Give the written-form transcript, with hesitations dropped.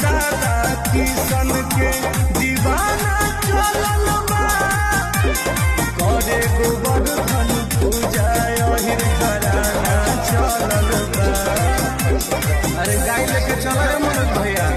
दादा किशन के दीवाना चलल बा करे गोवर्धन पूजा अहिर घराना चलल बा। अरे गाय लेके चल रे मनोज भैया।